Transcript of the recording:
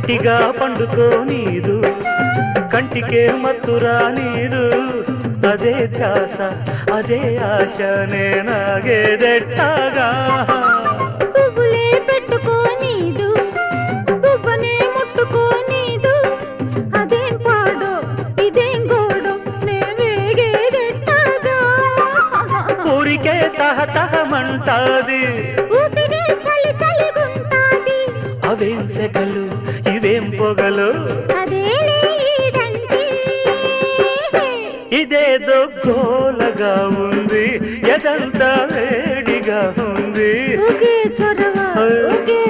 ఒంటిగా పండుకో నీదు కంటికే మత్తురా నీదు అదే ధ్యాస అదే ఆశ నేనాగేదెట్టాగా పువ్వులే పెట్టుకో నీదు పువ్వనే ముట్టుకో నీదు అదేం పాడో ఇదేం గోడో నే వేగేదెట్టాగా ఊరికే తహతహమంటాది ఊపిరే చలి చలిగుంటాది అవేం సెగలు ఇవేం పొగలు అదేలే ఈడంటే ఇదేదో గోలగా ఉంది ఎదంతా వేడిగా ఉంది ఒకే చొరవ ఒకే